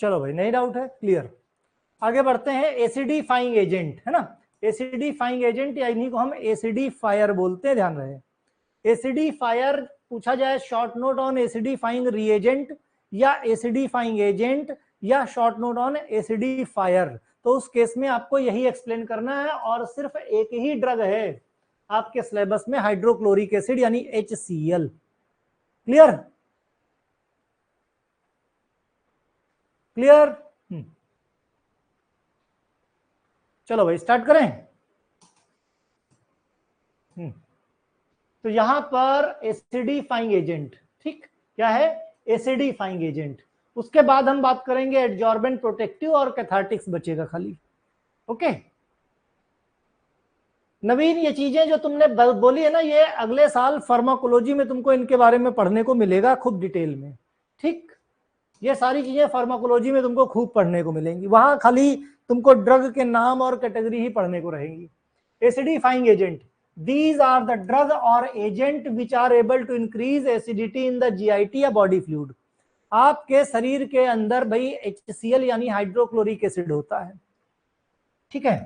चलो भाई, नहीं डाउट है, क्लियर। आगे बढ़ते हैं, एसिडिफाइंग एजेंट है ना, एसिडिफाइंग एजेंट या इन्हीं को हम एसिडिफायर बोलते हैं, ध्यान रहे। एसिडिफायर पूछा जाए, short note on acidifying reagent या एसिडिफाइंग एजेंट या शॉर्ट नोट ऑन एसिडिफायर, तो उस केस में आपको यही एक्सप्लेन करना है। और सिर्फ एक ही ड्रग है आपके सिलेबस में, हाइड्रोक्लोरिक एसिड यानी HCl। Clear clear. चलो भाई स्टार्ट करें। तो यहां पर एसिडिफाइंग एजेंट, ठीक, क्या है, एसिडिफाइंग एजेंट। उसके बाद हम बात करेंगे एडजॉर्बेंट, प्रोटेक्टिव और कैथार्टिक्स बचेगा खाली। ओके नवीन, ये चीजें जो तुमने बोली है ना, ये अगले साल फार्माकोलॉजी में तुमको इनके बारे में पढ़ने को मिलेगा खूब डिटेल में, ठीक। ये सारी चीजें फार्माकोलॉजी में तुमको खूब पढ़ने को मिलेंगी, वहां खाली तुमको ड्रग के नाम और कैटेगरी ही पढ़ने को रहेंगी। Acidifying agent, these are the drug or agent which are able to increase acidity in the GIT या body fluid। आपके शरीर के अंदर भाई HCl यानी हाइड्रोक्लोरिक एसिड होता है, ठीक है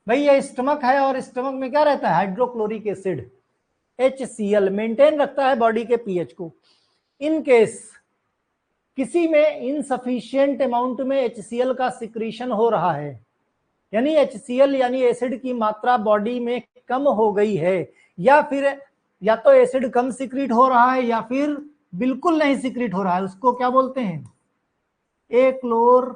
भाई, ये स्टमक है और स्टमक में क्या रहता है, हाइड्रोक्लोरिक एसिड HCl मेंटेन रखता है बॉडी के पीएच को। इन केस किसी में इनसफिशिएंट अमाउंट में HCl का सिक्रीशन हो रहा है, यानी HCl यानी एसिड की मात्रा बॉडी में कम हो गई है, या फिर या तो एसिड कम सिक्रीट हो रहा है या फिर बिल्कुल नहीं सिक्रीट हो रहा है, उसको क्या बोलते हैं, एक्लोर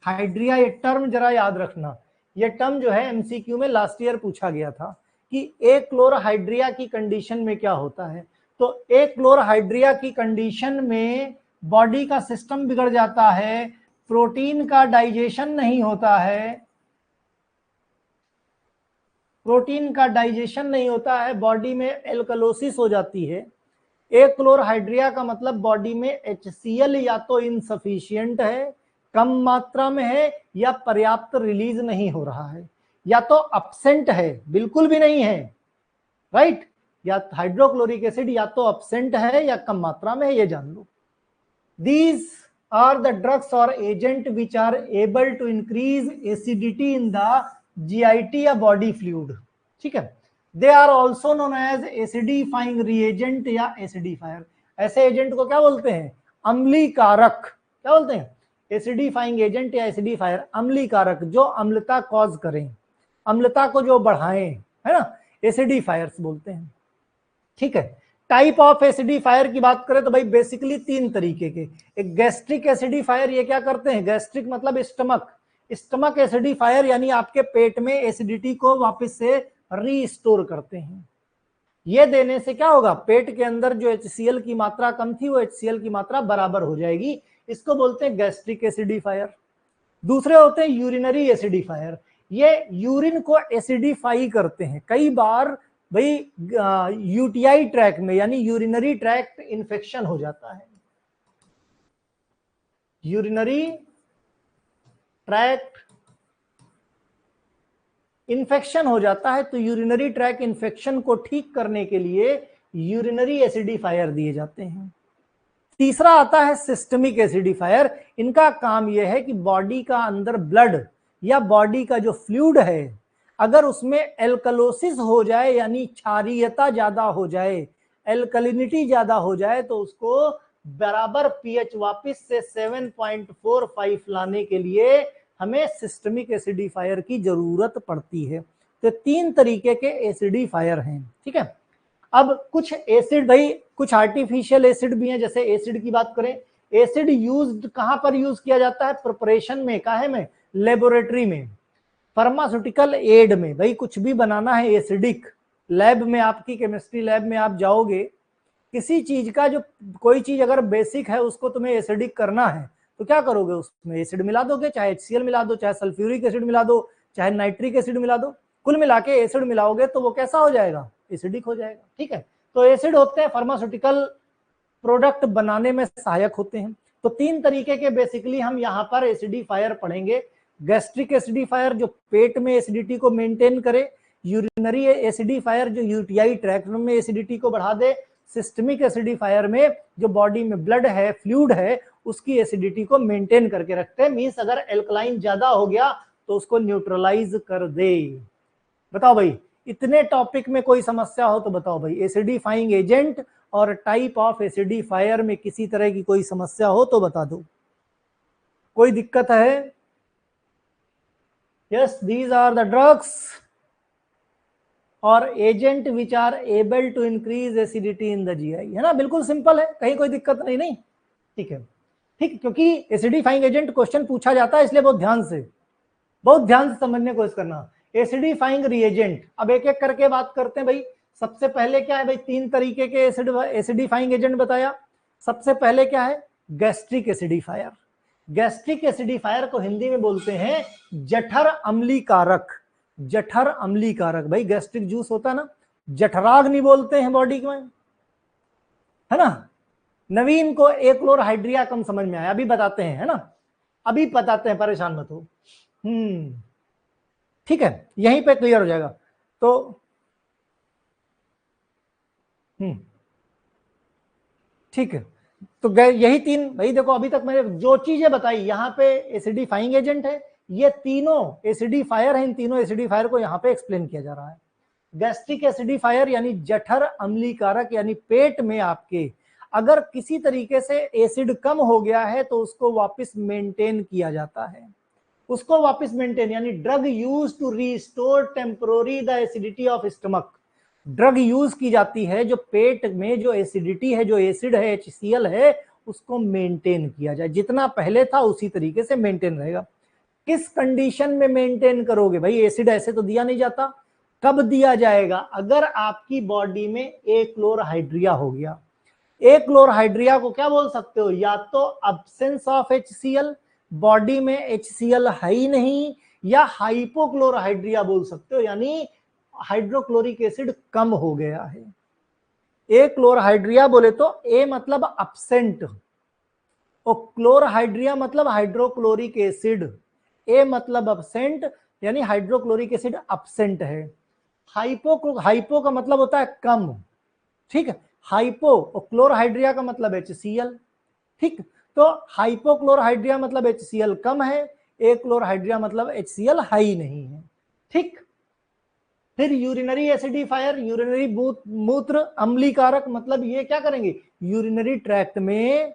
हाइड्रिया। ये टर्म जरा याद रखना, ये टर्म जो है MCQ में लास्ट ईयर पूछा गया था कि एक्लोरहाइड्रिया की कंडीशन में क्या होता है। तो एक्लोरहाइड्रिया की कंडीशन में बॉडी का सिस्टम बिगड़ जाता है, प्रोटीन का डाइजेशन नहीं होता है, प्रोटीन का डाइजेशन नहीं होता है, बॉडी में एल्कलोसिस हो जाती है। एक्लोरहाइड्रिया का मतलब बॉडी में HCl या तो इनसफिशिएंट है, कम मात्रा में है, या पर्याप्त रिलीज नहीं हो रहा है, या तो अब्सेंट है, बिल्कुल भी नहीं है, राइट, या हाइड्रोक्लोरिक एसिड या तो अब्सेंट है या कम मात्रा में है, ये जान लो। These are the drugs or agent which are able to increase acidity in the GIT या body fluid, ठीक है। they are also known as acidifying reagent या acidifier। ऐसे एजेंट को क्या बोलते हैं, अम्लीकारक। क्या बोलते हैं, एसिडिफाइंग एजेंट या एसिडिफायर, अम्लीकारक, जो अम्लता कॉज करें, अम्लता को जो बढ़ाएं, है ना, एसिडिफायर्स बोलते हैं, ठीक है। टाइप ऑफ एसिडिफायर की बात करें तो भाई बेसिकली 3 तरीके के। एक गैस्ट्रिक एसिडिफायर, ये क्या करते हैं, गैस्ट्रिक मतलब स्टमक, स्टमक एसिडिफायर यानी आपके पेट में एसिडिटी को वापस से रीस्टोर करते हैं। ये देने से क्या होगा, पेट के अंदर जो HCl की मात्रा कम थी वो HCl की मात्रा बराबर हो जाएगी, इसको बोलते हैं गैस्ट्रिक एसिडिफायर। दूसरे होते हैं यूरिनरी एसिडिफायर, ये यूरिन को एसिडिफाई करते हैं। कई बार भाई यूटीआई ट्रैक में यानी यूरिनरी ट्रैक्ट इन्फेक्शन हो जाता है, यूरिनरी ट्रैक्ट इन्फेक्शन हो जाता है, तो यूरिनरी ट्रैक इन्फेक्शन को ठीक करने के लिए यूरिनरी एसिडिफायर दिए जाते हैं। तीसरा आता है सिस्टमिक एसिडिफायर, इनका काम यह है कि बॉडी का अंदर ब्लड या बॉडी का जो फ्लूइड है, अगर उसमें एल्कलोसिस हो जाए यानी क्षारीयता ज्यादा हो जाए, एल्कलिनिटी ज्यादा हो जाए, तो उसको बराबर पीएच वापस से 7.45 लाने के लिए हमें सिस्टमिक एसिडिफायर की जरूरत पड़ती है। तो 3 तरीके के एसिडिफायर हैं, ठीक है। अब कुछ एसिड भाई, कुछ आर्टिफिशियल एसिड भी हैं। जैसे एसिड की बात करें, एसिड यूज्ड कहां पर यूज किया जाता है, प्रिपरेशन में, काहे में, लेबोरेटरी में, फार्मास्यूटिकल एड में। भाई कुछ भी बनाना है एसिडिक, लैब में, आपकी केमिस्ट्री लैब में आप जाओगे, किसी चीज का जो कोई चीज अगर बेसिक है उसको तुम्हें एसिडिक करना है तो क्या करोगे, उसमें एसिड मिला दोगे, चाहे HCl मिला दो, चाहे सल्फ्यूरिक एसिड मिला दो, चाहे नाइट्रिक एसिड मिला दो, कुल मिला के एसिड मिलाओगे तो वो कैसा हो जाएगा, एसिडिक हो जाएगा, ठीक है। तो एसिड होते हैं फार्मास्यूटिकल प्रोडक्ट बनाने में सहायक होते हैं। तो 3 तरीके के बेसिकली हम यहाँ पर एसिडिफायर पढ़ेंगे। गैस्ट्रिक एसिडिफायर जो पेट में एसिडिटी को मेंटेन करे, यूरिनरी एसिडिफायर जो यूटीआई ट्रैक्ट में एसिडिटी को बढ़ा दे, सिस्टमिक एसिडिफायर में जो बॉडी में ब्लड है, फ्लूइड है, उसकी एसिडिटी को मेंटेन करके रखते हैं। मींस अगर एल्कलाइन ज्यादा हो गया तो उसको न्यूट्रलाइज कर दे। बताओ भाई, इतने टॉपिक में कोई समस्या हो तो बताओ भाई। एसिडिफाइंग एजेंट और टाइप ऑफ एसिडिफायर में किसी तरह की कोई समस्या हो तो बता दो। कोई दिक्कत है? Yes, these are the drugs और agent which are able to increase acidity in the GI, है ना। बिल्कुल सिंपल है, कहीं कोई दिक्कत नहीं। ठीक है, ठीक, क्योंकि एसिडिफाइंग एजेंट क्वेश्चन पूछा जाता है, इसलिए बहुत ध्यान से समझने की कोशिश करना। एसिडिफाइंग रिएजेंट, अब एक एक करके बात करते हैं भाई। सबसे पहले क्या है भाई, 3 तरीके के एसिडिफाइंग एजेंट बताया। सबसे पहले क्या है, गैस्ट्रिक एसिडिफायर। गैस्ट्रिक एसिडिफायर को हिंदी में बोलते हैं जठर अम्लीकारक। जठर अम्लीकारक, भाई गैस्ट्रिक जूस होता है ना, जठराग्नि बोलते हैं बॉडी में, है ना। नवीन को एक्लोरहाइड्रिया कम समझ में आया, अभी बताते हैं, है ना, अभी बताते हैं, परेशान मत हो। ठीक है, यहीं पे क्लियर हो जाएगा। तो ठीक है, तो यही 3 भाई। देखो अभी तक मैंने जो चीजें बताई, यहाँ पे एसिडिफाइंग एजेंट है, ये तीनों एसिडिफायर है, इन तीनों एसिडिफायर को यहाँ पे एक्सप्लेन किया जा रहा है। गैस्ट्रिक एसिडिफायर यानी जठर अम्लीकारक, यानी पेट में आपके अगर किसी तरीके से एसिड कम हो गया है तो उसको वापस मेंटेन किया जाता है। उसको वापस मेंटेन, यानी drug use to restore temporary the acidity of stomach. Drug use की जाती है जो पेट में जो एसिडिटी है, जो एसिड है, HCl है, उसको मेंटेन किया जाए। जितना पहले था उसी तरीके से मेंटेन रहेगा। किस कंडीशन में मेंटेन करोगे भाई? एसिड ऐसे तो दिया नहीं जाता। कब दिया जाएगा? अगर आपकी बॉडी में एक्लोरहाइड्रिया हो गया। एक्लोरहाइड्रिया को क्या बोल सकते हो? या तो अब्सेंस ऑफ HCl, बॉडी में HCl है ही नहीं, या हाइपोक्लोरहाइड्रिया बोल सकते हो, यानी हाइड्रोक्लोरिक एसिड कम हो गया है। एक्लोरहाइड्रिया बोले तो ए मतलब अब्सेंट और क्लोरहाइड्रिया मतलब हाइड्रोक्लोरिक एसिड। ए मतलब अब्सेंट, यानी हाइड्रोक्लोरिक एसिड अब्सेंट है। हाइपो का मतलब होता है कम, ठीक है। हाइपो और क्लोरहाइड्रिया का मतलब HCl, ठीक। तो हाइपोक्लोरहाइड्रिया मतलब HCl कम है, एक्लोरहाइड्रिया मतलब HCl हाई नहीं है, ठीक। फिर यूरिनरी एसिडिफायर, यूरिनरी मूत्र अम्लीकारक, मतलब ये क्या करेंगे? यूरिनरी ट्रैक्ट में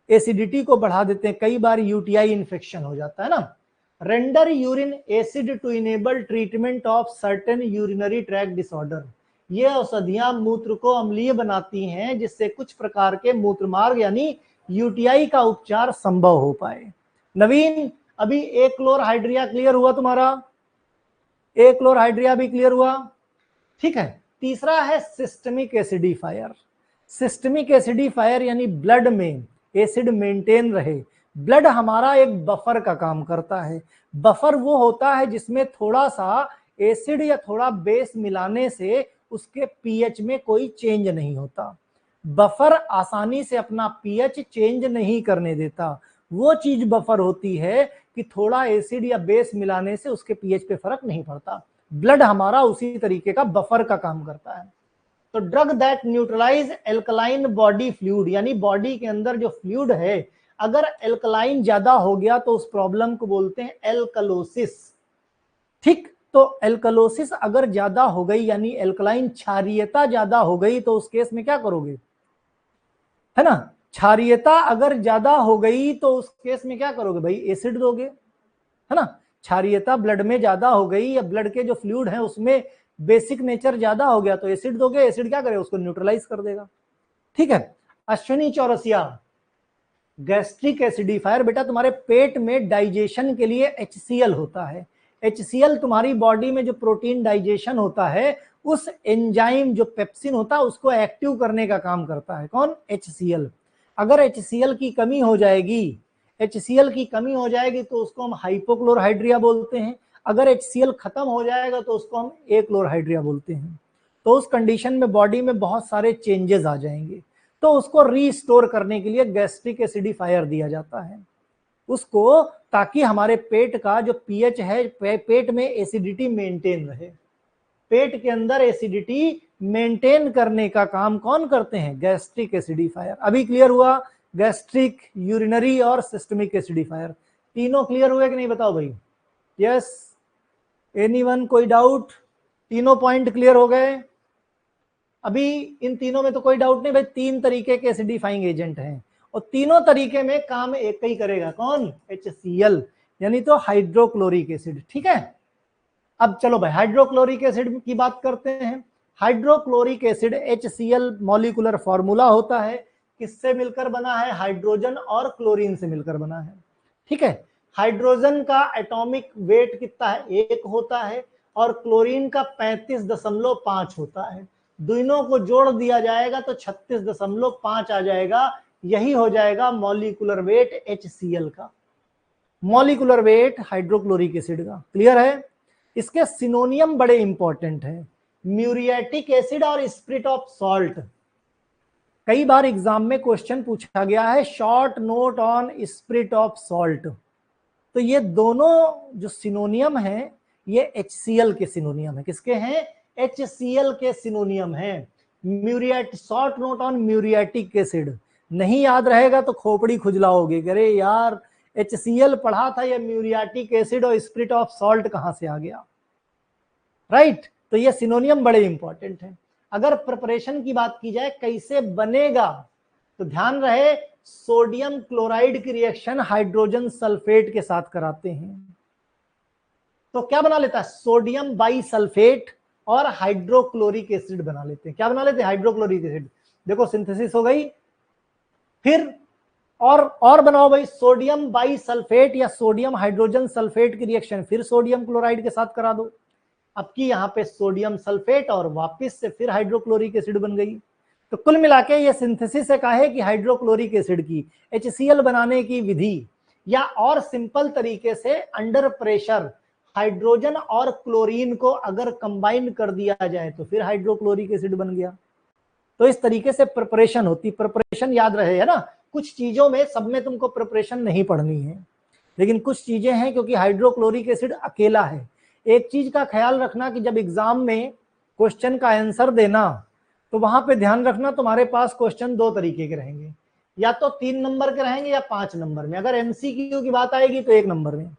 एसिडिटी को बढ़ा देते हैं। कई बार यूटीआई इन्फेक्शन हो जाता है ना। Render urine acid to enable treatment of certain urinary tract disorder. ये औषधियां मूत्र को अम्लीय बनाती हैं, जिससे कुछ प्रकार के मूत्र मार्ग यानी यूटीआई का उपचार संभव हो पाए। नवीन, अभी एक्लोरहाइड्रिया क्लियर हुआ तुम्हारा? एक्लोरहाइड्रिया भी क्लियर हुआ, ठीक है। तीसरा है सिस्टमिक एसिडिफायर। सिस्टमिक एसिडिफायर यानी ब्लड में एसिड मेंटेन रहे। ब्लड हमारा एक बफर का काम करता है। बफर वो होता है जिसमें थोड़ा सा एसिड या थोड़ा बेस मिलाने से उसके पीएच में कोई चेंज नहीं होता। बफर आसानी से अपना पीएच चेंज नहीं करने देता। वो चीज बफर होती है कि थोड़ा एसिड या बेस मिलाने से उसके पीएच पे फर्क नहीं पड़ता। ब्लड हमारा उसी तरीके का बफर का काम करता है। तो drug that neutralize alkaline body fluid, यानी बॉडी के अंदर जो फ्लूइड है, अगर एल्कलाइन ज्यादा हो गया तो उस प्रॉब्लम को बोलते हैं एल्कलोसिस, ठीक। तो एल्कलोसिस अगर ज्यादा हो गई, यानी एल्कलाइन क्षारीयता ज्यादा हो गई, तो उस केस में क्या करोगे? है ना, क्षारीयता अगर ज्यादा हो गई तो उस केस में क्या करोगे भाई? एसिड दोगे, है ना। क्षारीयता ब्लड में ज्यादा हो गई या ब्लड के जो फ्लूइड है उसमें बेसिक नेचर ज्यादा हो गया तो एसिड दोगे। एसिड क्या करेगा? उसको न्यूट्रलाइज कर देगा, ठीक है। अश्विनी चौरसिया, गैस्ट्रिक एसिडिफायर बेटा तुम्हारे पेट में डाइजेशन के लिए HCl होता है। HCl तुम्हारी बॉडी में जो प्रोटीन डाइजेशन होता है, उस एंजाइम जो पेप्सिन होता है उसको एक्टिव करने का काम करता है। कौन? HCl। अगर HCl की कमी हो जाएगी, HCl की कमी हो जाएगी तो उसको हम हाइपोक्लोरहाइड्रिया बोलते हैं। अगर HCl खत्म हो जाएगा तो उसको हम एक्लोरहाइड्रिया बोलते हैं। तो उस कंडीशन में बॉडी में बहुत सारे चेंजेस आ जाएंगे, तो उसको रीस्टोर करने के लिए गैस्ट्रिक एसिडिफायर दिया जाता है उसको, ताकि हमारे पेट का जो पीएच है, पेट में एसिडिटी मेंटेन रहे। पेट के अंदर एसिडिटी मेंटेन करने का काम कौन करते हैं? Gastric acidifier. अभी क्लियर हुआ? गैस्ट्रिक, यूरिनरी और सिस्टमिक एसिडिफायर तीनों क्लियर हुए कि नहीं बताओ भाई? यस, एनीवन, कोई डाउट? तीनों पॉइंट क्लियर हो गए? अभी इन तीनों में तो कोई डाउट नहीं भाई, तीन तरीके के एसिडिफाइंग एजेंट हैं और तीनों तरीके में काम एक ही करेगा, कौन? HCl, यानी तो हाइड्रोक्लोरिक एसिड। ठीक है, अब चलो भाई हाइड्रोक्लोरिक एसिड की बात करते हैं। Hydrochloric acid HCl molecular formula होता है, किससे मिलकर बना है? हाइड्रोजन और क्लोरीन से मिलकर बना है। ठीक है, हाइड्रोजन का एटॉमिक वेट कितना है? 1 होता है और क्लोरीन का 35.5 होता है। दोनों को जोड़ दिया जाएगा तो 36.5 आ जाएगा, यही हो जाएगा मॉलिक्यूलर वेट HCl का, मॉलिक्यूलर वेट हाइड्रोक्लोरिक एसिड का। क्लियर है? इसके सिनोनियम बड़े इंपॉर्टेंट हैं, म्यूरियाटिक एसिड और स्पिरिट ऑफ सॉल्ट। कई बार एग्जाम में क्वेश्चन पूछा गया है, short note on spirit of salt. तो ये दोनों जो सिनोनियम हैं ये HCl के सिनोनियम है। किसके हैं? HCl के सिनोनियम है। Muriatic, short note on muriatic acid नहीं याद रहेगा तो खोपड़ी खुजलाओगे, अरे यार HCl पढ़ा था, ये म्यूरियाटिक एसिड और स्पिरिट ऑफ सॉल्ट कहां से आ गया? राइट, तो ये सिनोनियम बड़े इंपॉर्टेंट हैं। अगर प्रिपरेशन की बात की जाए कैसे बनेगा, तो ध्यान रहे सोडियम क्लोराइड की रिएक्शन हाइड्रोजन सल्फेट के साथ कराते हैं तो क्या बना लेता है? सोडियम बाइसल्फेट और हाइड्रोक्लोरिक एसिड बना लेते हैं। क्या बना लेते हैं? Hydrochloric acid. देखो सिंथेसिस हो गई, फिर और बनाओ भाई, सोडियम बाइसल्फेट या सोडियम हाइड्रोजन सल्फेट की रिएक्शन फिर सोडियम क्लोराइड के साथ करा दो। अब की यहाँ पे सोडियम सल्फेट और वापस से फिर हाइड्रोक्लोरिक एसिड बन गई। तो कुल मिला के ये सिंथेसिस है काहे कि हाइड्रोक्लोरिक एसिड की, HCl बनाने की विधि, या और सिंपल तरीके से अंडर प्रेशर हाइड्रोजन और क्लोरीन को अगर कंबाइन कर दिया जाए तो फिर हाइड्रोक्लोरिक एसिड बन गया। तो इस तरीके से प्रिपरेशन होती। प्रिपरेशन याद रहे, है ना? कुछ चीजों में, सब में तुमको प्रिपरेशन नहीं पढ़नी है, लेकिन कुछ चीजें हैं क्योंकि हाइड्रोक्लोरिक एसिड अकेला है। एक चीज का ख्याल रखना कि जब एग्जाम में क्वेश्चन का आंसर देना तो वहां पे ध्यान रखना तुम्हारे पास क्वेश्चन 2 तरीके के रहेंगे, या तो 3 नंबर के रहेंगे या 5 नंबर में। अगर MCQ की बात आएगी तो 1 नंबर में।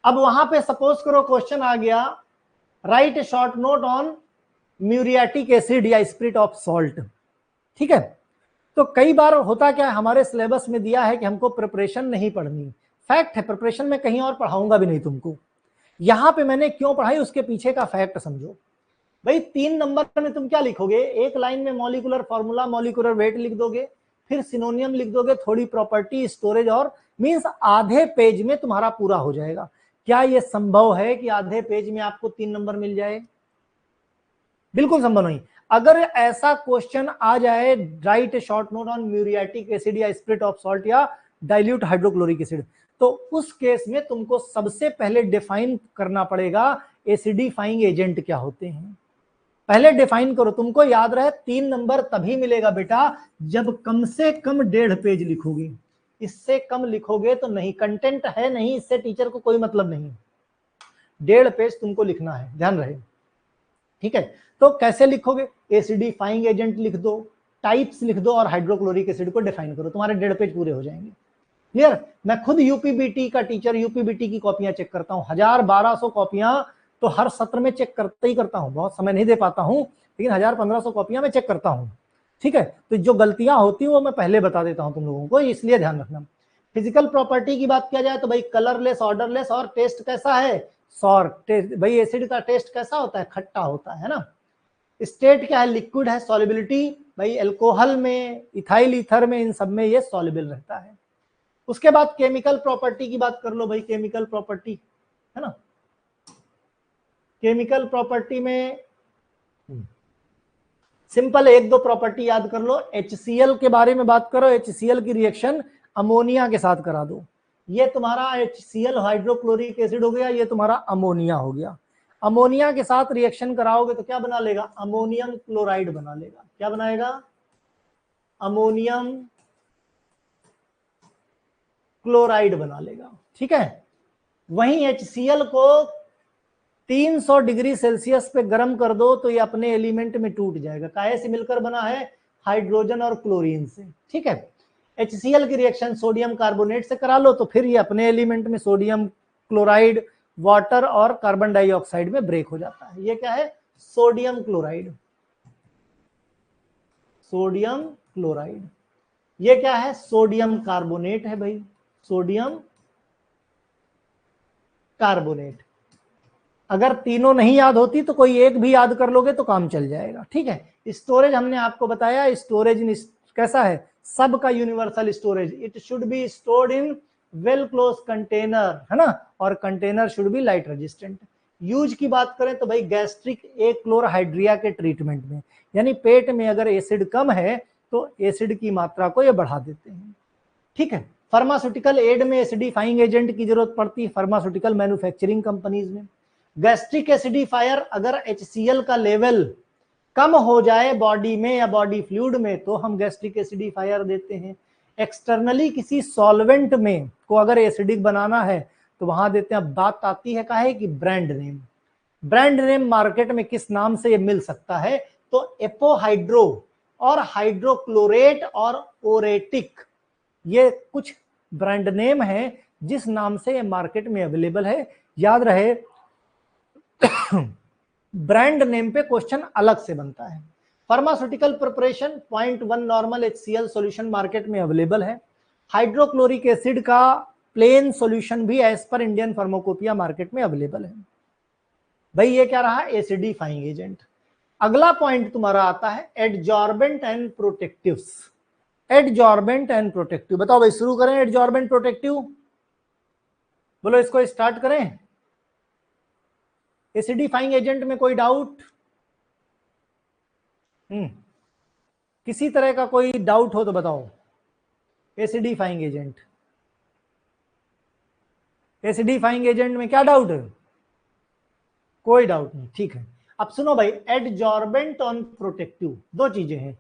अब वहां पे सपोज करो क्वेश्चन आ गया, right A short note on muriatic acid या स्पिरिट ऑफ सॉल्ट। ठीक है, तो कई बार होता क्या है, हमारे सिलेबस में दिया है कि हमको प्रिपरेशन नहीं पढ़नी। फैक्ट है, प्रिपरेशन में कहीं और पढ़ाऊंगा भी नहीं तुमको। यहां पे मैंने क्यों पढ़ाई उसके पीछे का फैक्ट समझो भाई। 3 नंबर में तुम क्या लिखोगे? एक लाइन में मॉलिक्यूलर फॉर्मूला, मॉलिक्यूलर वेट लिख दोगे, फिर सिनोनियम लिख दोगे, थोड़ी प्रॉपर्टी, स्टोरेज, और मींस आधे पेज में तुम्हारा पूरा हो जाएगा। क्या यह संभव है कि आधे पेज में आपको 3 नंबर मिल जाए? बिल्कुल संभव नहीं। अगर ऐसा क्वेश्चन आ जाए, right short note on muriatic acid या स्पिरिट ऑफ सॉल्ट या डाइल्यूट हाइड्रोक्लोरिक एसिड, तो उस केस में तुमको सबसे पहले डिफाइन करना पड़ेगा एसिडिफाइंग एजेंट क्या होते हैं। पहले डिफाइन करो। तुमको याद रहे 3 नंबर तभी मिलेगा बेटा जब कम से कम 1.5 पेज लिखोगे। इससे कम लिखोगे तो नहीं, कंटेंट है नहीं, इससे टीचर को कोई मतलब नहीं। 1.5 पेज तुमको लिखना है, ध्यान रहे। ठीक है, तो कैसे लिखोगे? एसिडिफाइंग एजेंट लिख दो, टाइप्स लिख दो और हाइड्रोक्लोरिक एसिड को डिफाइन करो, तुम्हारे 1.5 पेज पूरे हो जाएंगे। क्लियर? मैं खुद यूपीबीटी का टीचर, यूपीबीटी की कॉपियां चेक करता हूँ, 1000-1200 कॉपियां तो हर सत्र में चेक करते ही करता हूँ। बहुत समय नहीं दे पाता हूँ, लेकिन 1000-1500 कॉपियां मैं चेक करता हूँ। ठीक है, तो जो गलतियां होती हैं वो मैं पहले बता देता हूँ तुम लोगों को, इसलिए ध्यान रखना। फिजिकल प्रॉपर्टी की बात किया जाए तो भाई कलरलेस, ऑर्डरलेस, और टेस्ट कैसा है? सॉर। टेस्ट भाई, एसिड का टेस्ट कैसा होता है? खट्टा होता है ना। स्टेट क्या है? लिक्विड है। सॉल्युबिलिटी भाई अल्कोहल में, इथाइल ईथर में, इन सब में ये सॉल्युबल रहता है। उसके बाद केमिकल प्रॉपर्टी की बात कर लो भाई। केमिकल प्रॉपर्टी है ना, केमिकल प्रॉपर्टी में सिंपल 1-2 प्रॉपर्टी याद कर लो। HCl के बारे में बात करो, HCl की रिएक्शन अमोनिया के साथ करा दो। ये तुम्हारा HCl हाइड्रोक्लोरिक एसिड हो गया, ये तुम्हारा अमोनिया हो गया। अमोनिया के साथ रिएक्शन कराओगे तो क्या बना लेगा? अमोनियम क्लोराइड बना लेगा। क्या बनाएगा? अमोनियम क्लोराइड बना लेगा। ठीक है, वहीं HCl को 300 डिग्री सेल्सियस पे गर्म कर दो तो ये अपने एलिमेंट में टूट जाएगा। काहे से मिलकर बना है? हाइड्रोजन और क्लोरीन से। ठीक है, HCl की रिएक्शन सोडियम कार्बोनेट से करा लो तो फिर ये अपने एलिमेंट में सोडियम क्लोराइड, वाटर और कार्बन डाइऑक्साइड में ब्रेक हो जाता है। ये क्या है? Sodium chloride. Sodium chloride. ये क्या है? सोडियम कार्बोनेट है भाई, सोडियम कार्बोनेट। अगर तीनों नहीं याद होती तो कोई एक भी याद कर लोगे तो काम चल जाएगा। ठीक है, स्टोरेज हमने आपको बताया, स्टोरेज कैसा है? सबका universal storage. It should be stored in well close container, है ना, और container should be light resistant. Use की बात करें तो भाई गैस्ट्रिक क्लोरहाइड्रिया के ट्रीटमेंट में, यानी पेट में अगर एसिड कम है तो एसिड की मात्रा को ये बढ़ा देते हैं। ठीक है, फार्मास्यूटिकल एड में एसिडिफाइंग एजेंट की जरूरत पड़ती है फार्मास्यूटिकल मैन्युफैक्चरिंग कंपनीज में। गैस्ट्रिक एसिडिफायर, अगर HCl का लेवल कम हो जाए बॉडी में या बॉडी फ्लूइड में तो हम गैस्ट्रिक एसिडिफायर देते हैं। एक्सटर्नली किसी सॉल्वेंट में को अगर एसिडिक बनाना है तो वहां देते हैं। अब बात आती है काहे कि brand name. Brand name market में किस नाम से ये मिल सकता है? तो एपोहाइड्रो और हाइड्रोक्लोरेट और ओरेटिक, ये कुछ ब्रांड नेम है जिस नाम से ये मार्केट में अवेलेबल है। याद रहे ब्रांड नेम पे क्वेश्चन अलग से बनता है। Pharmaceutical preparation 0.1 normal HCl solution market में अवेलेबल है। हाइड्रोक्लोरिक एसिड का प्लेन सॉल्यूशन भी as per Indian pharmacopoeia market में अवेलेबल है। भाई ये क्या रहा? Acidifying agent. अगला पॉइंट तुम्हारा आता है adsorbent and protectives. Adsorbent and protective, बताओ भाई, शुरू करें एडजॉर्बेंट प्रोटेक्टिव? बोलो, इसको स्टार्ट करें। एसिडिफाइंग एजेंट में कोई डाउट? किसी तरह का कोई डाउट हो तो बताओ। एसिडिफाइंग एजेंट, एसिडिफाइंग एजेंट में क्या डाउट है? कोई डाउट नहीं। ठीक है, अब सुनो भाई, एडजॉर्बेंट और प्रोटेक्टिव दो चीजें हैं।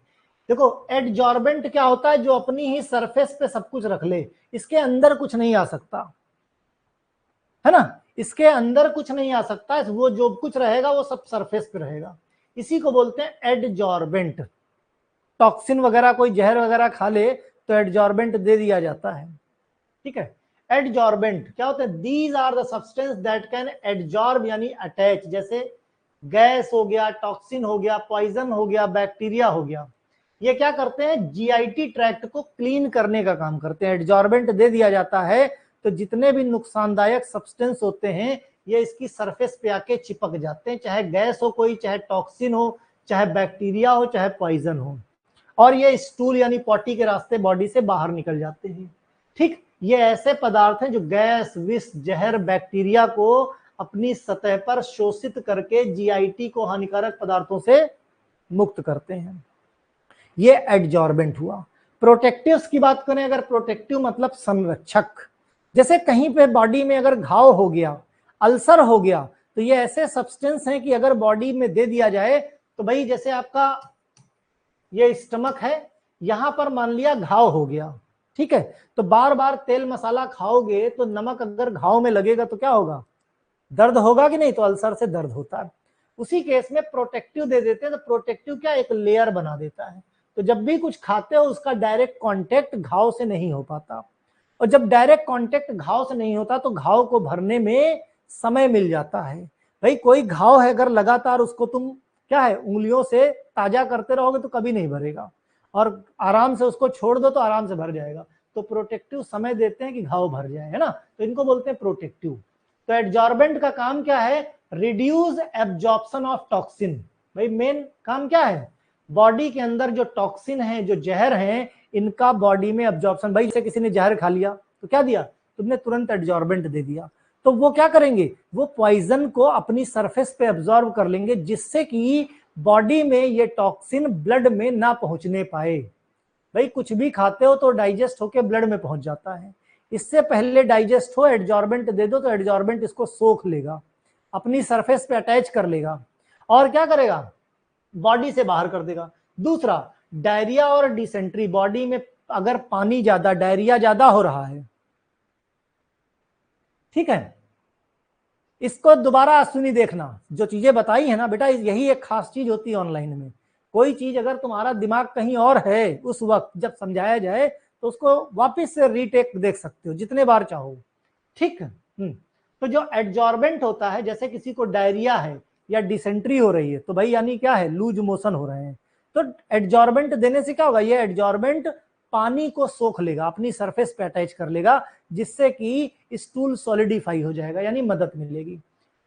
देखो, एडजॉर्बेंट क्या होता है? जो अपनी ही सरफेस पे सब कुछ रख ले, इसके अंदर कुछ नहीं आ सकता, है ना, इसके अंदर कुछ नहीं आ सकता, वो जो कुछ रहेगा वो सब सरफेस पे रहेगा। इसी को बोलते हैं एडजॉर्बेंट। टॉक्सिन वगैरह, कोई जहर वगैरह खा ले तो एडजॉर्बेंट दे दिया जाता है। ठीक है, एडजॉर्बेंट क्या होते हैं? These are the substance that can adsorb यानी अटैच, जैसे गैस हो गया, टॉक्सिन हो गया, पॉइजन हो गया, बैक्टीरिया हो गया। ये क्या करते हैं? GIT ट्रैक्ट को क्लीन करने का काम करते हैं। एडजॉर्बेंट दे दिया जाता है तो जितने भी नुकसानदायक सब्सटेंस होते हैं ये इसकी सरफेस पे आके चिपक जाते हैं, चाहे गैस हो कोई, चाहे टॉक्सिन हो, चाहे बैक्टीरिया हो, चाहे पॉइजन हो, और ये स्टूल यानी पॉटी के रास्ते बॉडी से बाहर निकल जाते हैं। ठीक, ये ऐसे पदार्थ हैं जो गैस, विष, जहर, बैक्टीरिया को अपनी सतह पर शोषित करके GIT को हानिकारक पदार्थों से मुक्त करते हैं। ये एडजॉर्बेंट हुआ। प्रोटेक्टिव्स की बात करें, अगर प्रोटेक्टिव मतलब संरक्षक, जैसे कहीं पे बॉडी में अगर घाव हो गया, अल्सर हो गया, तो ये ऐसे सब्सटेंस हैं कि अगर बॉडी में दे दिया जाए तो भाई, जैसे आपका ये स्टमक है, यहां पर मान लिया घाव हो गया, ठीक है, तो बार बार तेल मसाला खाओगे तो नमक अगर घाव में लगेगा तो क्या होगा? दर्द होगा कि नहीं? तो अल्सर से दर्द होता है। उसी केस में प्रोटेक्टिव दे देते हैं तो प्रोटेक्टिव क्या? एक लेयर बना देता है, तो जब भी कुछ खाते हो उसका डायरेक्ट कांटेक्ट घाव से नहीं हो पाता, और जब डायरेक्ट कांटेक्ट घाव से नहीं होता तो घाव को भरने में समय मिल जाता है। भाई कोई घाव है, अगर लगातार उसको तुम क्या है उंगलियों से ताजा करते रहोगे तो कभी नहीं भरेगा, और आराम से उसको छोड़ दो तो आराम से भर जाएगा। तो प्रोटेक्टिव समय देते हैं कि घाव भर जाए, है ना, तो इनको बोलते हैं प्रोटेक्टिव। तो एडजॉर्बेंट का काम क्या है? Reduce absorption of toxin. भाई मेन काम क्या है? बॉडी के अंदर जो टॉक्सिन है, जो जहर है, इनका बॉडी में एब्जॉर्प्शन। भाई जैसे किसी ने जहर खा लिया तो क्या दिया तुमने? तुरंत एडजॉर्बेंट दे दिया, तो वो क्या करेंगे? वो पॉइजन को अपनी सरफेस पे एब्जॉर्ब कर लेंगे, जिससे कि बॉडी में ये टॉक्सिन ब्लड में ना पहुंचने पाए। भाई कुछ भी खाते हो तो डाइजेस्ट होके ब्लड में पहुंच जाता है, इससे पहले डाइजेस्ट हो एडजॉर्बेंट दे दो तो एडजॉर्बेंट इसको सोख लेगा, अपनी सरफेस पे अटैच कर लेगा, और क्या करेगा? बॉडी से बाहर कर देगा। दूसरा, डायरिया और डिसेंट्री, बॉडी में अगर पानी ज्यादा, डायरिया ज्यादा हो रहा है, ठीक है, इसको दोबारा सुनी देखना, जो चीजें बताई है ना बेटा, यही एक खास चीज होती है ऑनलाइन में। कोई चीज अगर तुम्हारा दिमाग कहीं और है उस वक्त जब समझाया जाए तो उसको वापस से रीटेक देख सकते हो जितने बार चाहो, ठीक। तो जो एडजॉर्बेंट होता है, जैसे किसी को डायरिया है या डिसेंट्री हो रही है, तो भाई यानी क्या है, लूज मोशन हो रहे हैं, तो एडजॉर्बेंट देने से क्या होगा, ये एडजॉर्बेंट पानी को सोख लेगा, अपनी सरफेस पे अटैच कर लेगा, जिससे कि स्टूल सॉलिडिफाई हो जाएगा, यानी मदद मिलेगी।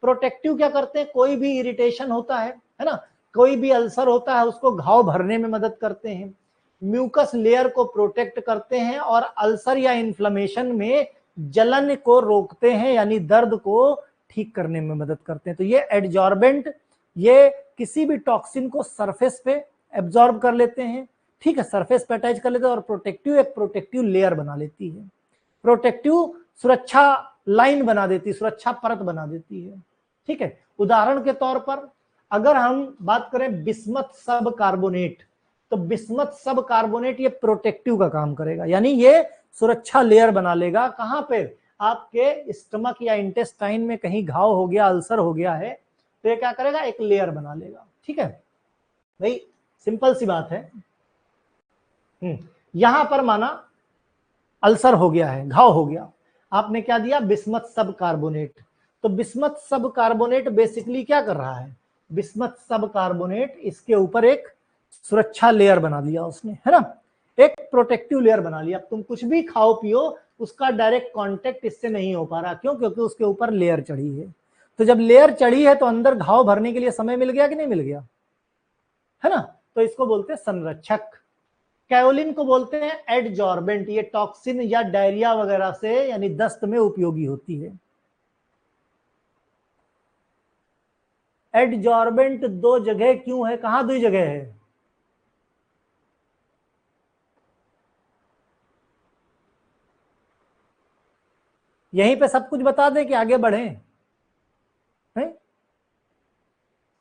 प्रोटेक्टिव क्या करते हैं, कोई भी इरिटेशन होता है ना, कोई भी अल्सर होता है, उसको घाव भरने में मदद करते हैं। म्यूकस लेयर को प्रोटेक्ट करते हैं और अल्सर या इन्फ्लेमेशन में जलन को रोकते हैं, यानी दर्द को ठीक करने में मदद करते हैं। तो ये एडजॉर्बेंट, ये किसी भी टॉक्सिन को सरफेस पे एब्जॉर्ब कर लेते हैं, ठीक है, सरफेस पे अटैच कर लेते हैं, और प्रोटेक्टिव एक प्रोटेक्टिव लेयर बना लेती है, प्रोटेक्टिव सुरक्षा लाइन बना देती है, सुरक्षा परत बना देती है, ठीक है। उदाहरण के तौर पर अगर हम बात करें बिस्मथ सब कार्बोनेट, तो बिस्मथ सब कार्बोनेट ये प्रोटेक्टिव का काम करेगा, यानी ये सुरक्षा लेयर बना लेगा। कहां पे, आपके स्टमक या इंटेस्टाइन में कहीं घाव हो गया, अल्सर हो गया है, तो ये क्या करेगा, एक लेयर बना लेगा, ठीक है भाई, सिंपल सी बात है। यहां पर माना अल्सर हो गया है, घाव हो गया, आपने क्या दिया, बिस्मथ सब कार्बोनेट। तो बिस्मथ सब कार्बोनेट बेसिकली क्या कर रहा है, बिस्मथ सब कार्बोनेट इसके ऊपर एक सुरक्षा लेयर बना लिया उसने, है ना, एक प्रोटेक्टिव लेयर बना लिया। अब तुम कुछ भी खाओ पियो, उसका डायरेक्ट कांटेक्ट इससे नहीं हो पा रहा, क्यों, क्योंकि उसके ऊपर लेयर चढ़ी है। तो जब लेयर चढ़ी है तो अंदर घाव भरने के लिए समय मिल गया कि नहीं मिल गया, है ना, तो इसको बोलते हैं संरक्षक। कैओलिन को बोलते हैं एडजॉर्बेंट, ये टॉक्सिन या डायरिया वगैरह से यानी दस्त में उपयोगी होती है। एडजॉर्बेंट दो जगह क्यों है, कहां दो जगह है, यहीं पे सब कुछ बता दें कि आगे बढ़े,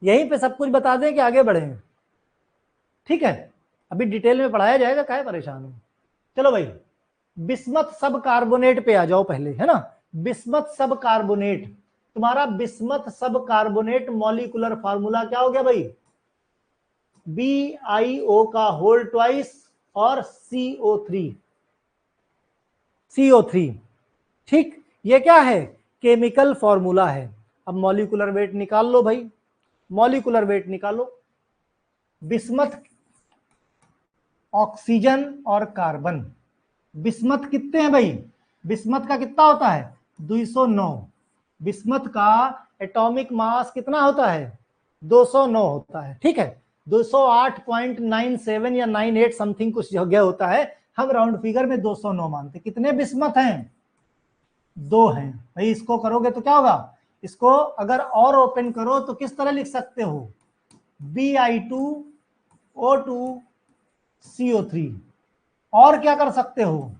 यहीं पे सब कुछ बता दें कि आगे बढ़े, ठीक है, अभी डिटेल में पढ़ाया जाएगा, काहे परेशान हो। चलो भाई, बिस्मथ सब कार्बोनेट पे आ जाओ पहले, है ना। बिस्मथ सब कार्बोनेट, तुम्हारा बिस्मथ सब कार्बोनेट मॉलिक्यूलर फार्मूला क्या हो गया भाई, BiO का होल ट्वाइस और CO3, ठीक, ये क्या है, केमिकल फॉर्मूला है। अब मॉलिक्यूलर वेट निकाल लो भाई, मॉलिक्यूलर वेट निकालो, बिस्मथ, ऑक्सीजन और कार्बन, बिस्मथ कितने हैं भाई, बिस्मथ का कितना होता है 209, बिस्मथ का एटॉमिक मास कितना होता है 209 होता है, ठीक है, 208.97 या 98 समथिंग कुछ जगह होता है, हम राउंड फिगर में 209 मानते। कितने बिस्मथ हैं, दो हैं भाई। इसको करोगे तो क्या होगा, इसको अगर और ओपन करो तो किस तरह लिख सकते हो, Bi2O2CO3, और क्या कर सकते हो,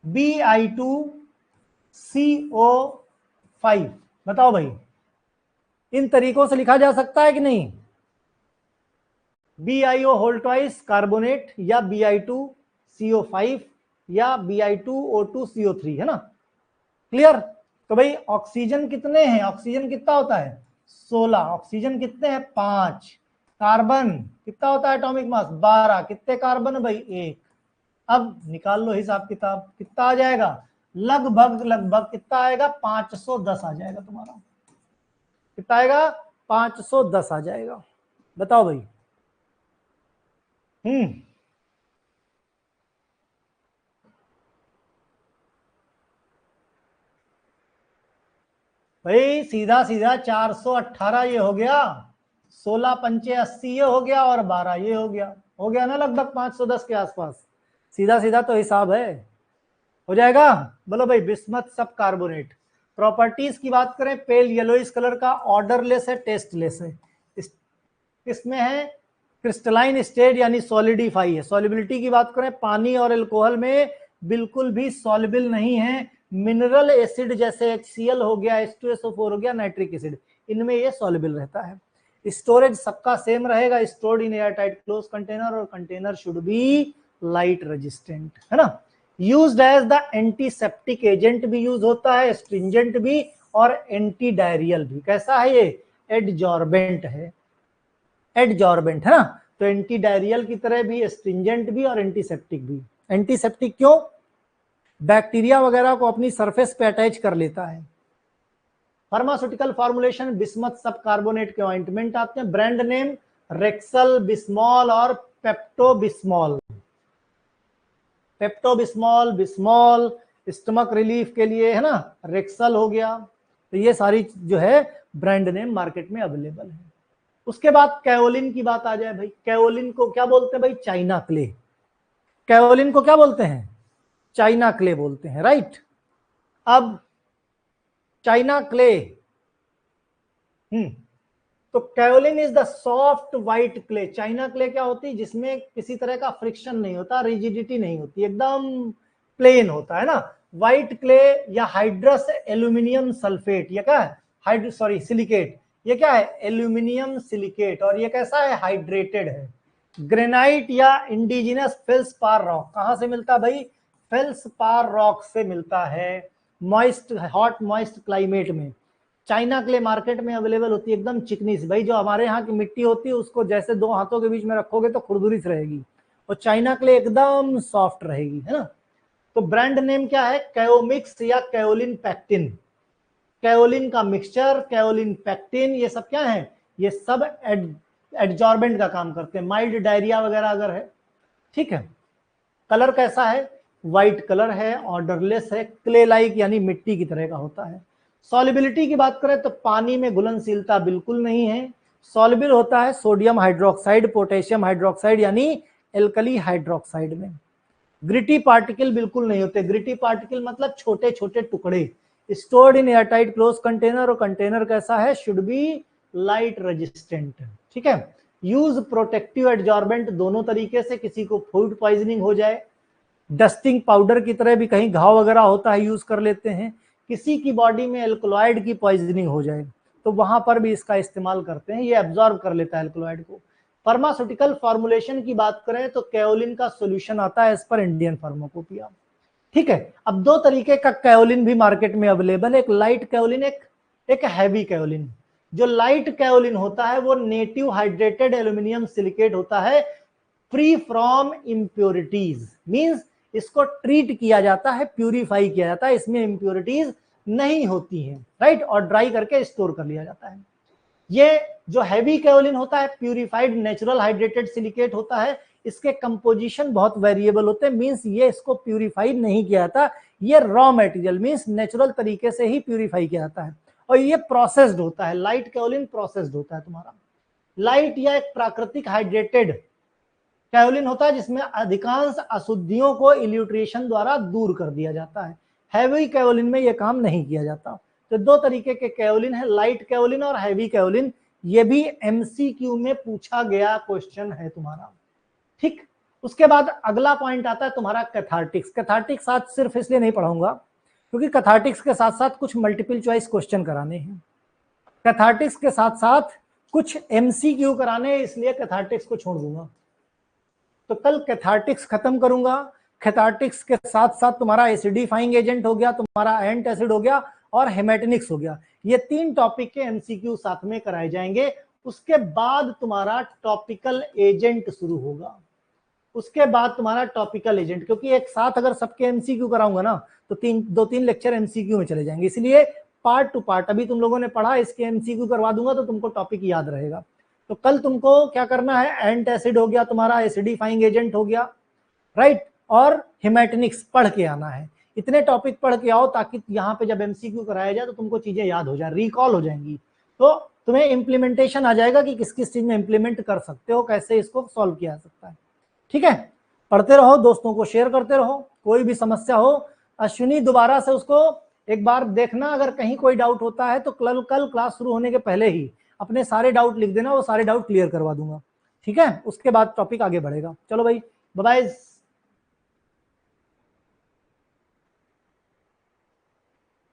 Bi2CO5। बताओ भाई, इन तरीकों से लिखा जा सकता है कि नहीं, BiO होल ट्वाइस कार्बोनेट या Bi2CO5 या Bi2O2CO3, है ना, क्लियर। तो भाई ऑक्सीजन कितने हैं, ऑक्सीजन कितना होता है 16, ऑक्सीजन कितने हैं 5, कार्बन कितना होता है एटॉमिक मास 12, कितने कार्बन भाई 1। अब निकाल लो हिसाब किताब, कितना आ जाएगा, लगभग लगभग कितना आएगा 510 आ जाएगा तुम्हारा, कितना आएगा 510 आ जाएगा। बताओ भाई, भाई सीधा सीधा 418 ये हो गया, 16 पंचे 80 ये हो गया, और 12 ये हो गया ना, लगभग 510 के आसपास, सीधा सीधा तो हिसाब है, हो जाएगा। बोलो भाई, बिस्मथ सब कार्बोनेट, प्रॉपर्टीज की बात करें, पेल येलोइश कलर का, ऑर्डरलेस है, टेस्टलेस है, इसमें है क्रिस्टलाइन स्टेट यानी सॉलिडिफाई है। सॉलिबिलिटी की बात करें, पानी और अल्कोहल में बिल्कुल भी सॉलिबल नहीं है, मिनरल एसिड जैसे HCl हो गया, H2SO4 हो गया, नाइट्रिक एसिड, इनमें ये सॉलिबल रहता है। स्टोरेज सबका सेम रहेगा, stored in air tight close container, और container should be light resistant, है ना। Used as the antiseptic agent भी यूज होता है, स्ट्रिंजेंट भी, और एंटी डायरियल भी। कैसा है ये? एडजॉर्बेंट है, एडजॉर्बेंट है ना। तो एंटी डायरियल की तरह भी, एस्ट्रिंजेंट भी और एंटीसेप्टिक भी। एंटीसेप्टिक क्यों? बैक्टीरिया वगैरह को अपनी सरफेस पे अटैच कर लेता है। फार्मास्यूटिकल फॉर्मुलेशन, बिस्मथ सब कार्बोनेट के ऑइंटमेंट आते हैं। ब्रांड नेम रेक्सल, बिस्मॉल और पेप्टोबिस्मॉल। पेप्टोबिस्मॉल, बिस्मॉल स्टमक रिलीफ के लिए है ना, रेक्सल हो गया। तो ये सारी जो है ब्रांड नेम मार्केट में अवेलेबल है। उसके बाद कैओलिन की बात आ जाए भाई। कैओलिन को क्या बोलते हैं भाई? China clay. कैओलिन को क्या बोलते हैं? चाइना क्ले बोलते हैं, राइट। अब चाइना क्ले, तो kaolin is the soft white clay. China clay क्या होती है? जिसमें किसी तरह का फ्रिक्शन नहीं होता, रिजिडिटी नहीं होती, एकदम प्लेन होता है ना। व्हाइट क्ले या हाइड्रस एल्यूमिनियम सल्फेट, ये क्या है? सिलिकेट। ये क्या है? Aluminium silicate. और ये कैसा है? हाइड्रेटेड है। ग्रेनाइट या इंडिजिनस फेल्सपार रॉक कहां से मिलता है भाई? फेल्सपार रॉक से मिलता है, मॉइस्ट, हॉट मॉइस्ट क्लाइमेट में। चाइना क्ले मार्केट में अवेलेबल होती है, एकदम चिकनी सी। भाई जो हमारे यहाँ की मिट्टी होती है उसको जैसे दो हाथों के बीच में रखोगे तो खुरदुरी से रहेगी, और चाइना क्ले एकदम सॉफ्ट रहेगी, है ना। तो ब्रांड नेम क्या है? कैओमिक्स या कैओलिन पैक्टिन। कैओलिन का मिक्सचर, कैओलिन पैक्टिन, ये सब क्या है? ये सब एडजॉर्बेंट का काम करते हैं, माइल्ड डायरिया वगैरह अगर है, ठीक है। कलर कैसा है? व्हाइट कलर है, ऑर्डरलेस है, क्ले लाइक यानी मिट्टी की तरह का होता है। सॉल्युबिलिटी की बात करें तो पानी में घुलनशीलता बिल्कुल नहीं है। सॉल्युबल होता है सोडियम हाइड्रोक्साइड, पोटेशियम हाइड्रोक्साइड यानी एल्कली हाइड्रोक्साइड में। ग्रिटी पार्टिकल बिल्कुल नहीं होते। ग्रिटी पार्टिकल मतलब छोटे छोटे टुकड़े। Stored in airtight close container, और कंटेनर कैसा है? शुड बी लाइट रेजिस्टेंट, ठीक है। यूज प्रोटेक्टिव एडजॉर्बेंट दोनों तरीके से, किसी को फूड पॉइजनिंग हो जाए, डस्टिंग पाउडर की तरह भी कहीं घाव वगैरह होता है यूज कर लेते हैं, किसी की बॉडी में एल्कलॉइड की पॉइजनिंग हो जाए तो वहां पर भी इसका इस्तेमाल करते हैं, ये एब्जॉर्ब कर लेता है एल्कलॉइड को। फार्मास्यूटिकल फॉर्मुलेशन की बात करें तो कैओलिन का सॉल्यूशन आता है एज पर इंडियन फार्माकोपिया, ठीक है। अब दो तरीके का कैओलिन भी मार्केट में अवेलेबल है, एक लाइट कैओलिन, एक हैवी कैओलिन। जो लाइट कैओलिन होता है वो नेटिव हाइड्रेटेड एल्यूमिनियम सिलिकेट होता है, फ्री फ्रॉम इम्प्योरिटीज, मींस इसको ट्रीट किया जाता है, प्यूरिफाई किया जाता है, इसमें इम्प्योरिटीज नहीं होती हैं, राइट, और ड्राई करके स्टोर कर लिया जाता है। ये जो हैवी कैओलिन होता है प्यूरिफाइड नेचुरल हाइड्रेटेड सिलिकेट होता है, इसके कंपोजिशन बहुत वेरिएबल होते हैं, मींस ये इसको प्यूरिफाई नहीं किया जाता, ये रॉ मटेरियल मींस नेचुरल तरीके से ही प्यूरिफाई किया जाता है, और ये प्रोसेस्ड होता है। लाइट कैओलिन प्रोसेस्ड होता है तुम्हारा। लाइट या एक प्राकृतिक हाइड्रेटेड कैओलिन होता है जिसमें अधिकांश अशुद्धियों को इल्यूट्रेशन द्वारा दूर कर दिया जाता है। हैवी कैओलिन में यह काम नहीं किया जाता। तो दो तरीके के कैओलिन है, लाइट कैओलिन और हैवी कैओलिन। ये भी एमसीक्यू में पूछा गया क्वेश्चन है तुम्हारा, ठीक। उसके बाद अगला पॉइंट आता है तुम्हारा कैथार्टिक्स। कैथार्टिक्स आज सिर्फ इसलिए नहीं पढ़ाऊंगा क्योंकि कैथार्टिक्स के साथ साथ कुछ मल्टीपल चॉइस क्वेश्चन कराने हैं, कैथार्टिक्स के साथ साथ कुछ एमसीक्यू कराने, इसलिए कैथार्टिक्स को छोड़ दूंगा। तो कल कैथार्टिक्स खत्म करूंगा। कैथार्टिक्स के साथ साथ तुम्हारा एसिडिफाइंग एजेंट हो गया, तुम्हारा एंट एसिड हो गया और हेमेटेनिक्स हो गया। ये तीन टॉपिक के एमसीक्यू साथ में कराए जाएंगे। उसके बाद तुम्हारा टॉपिकल एजेंट शुरू होगा। उसके बाद तुम्हारा टॉपिकल एजेंट, क्योंकि एक साथ अगर सबके एमसीक्यू कराऊंगा ना तो दो तीन लेक्चर एमसीक्यू में चले जाएंगे, इसलिए पार्ट टू पार्ट अभी तुम लोगों ने पढ़ा, इसके एमसीक्यू करवा दूंगा तो तुमको टॉपिक याद रहेगा। तो कल तुमको क्या करना है, एंट एसिड हो गया तुम्हारा, एसिडिफाइंग एजेंट हो गया, राइट, और हेमेटेनिक्स पढ़ के आना है। इतने टॉपिक पढ़ के आओ ताकि यहाँ पे जब एमसीक्यू कराया जाए तो तुमको चीजें याद हो जाए, रिकॉल हो जाएंगी, तो तुम्हें इंप्लीमेंटेशन आ जाएगा कि किस किस चीज में इंप्लीमेंट कर सकते हो, कैसे इसको सॉल्व किया जा सकता है, ठीक है। पढ़ते रहो, दोस्तों को शेयर करते रहो, कोई भी समस्या हो अश्विनी दोबारा से उसको एक बार देखना, अगर कहीं कोई डाउट होता है तो कल क्लास शुरू होने के पहले ही अपने सारे डाउट लिख देना, वो सारे डाउट क्लियर करवा दूंगा, ठीक है। उसके बाद टॉपिक आगे बढ़ेगा। चलो भाई, बाय बाय।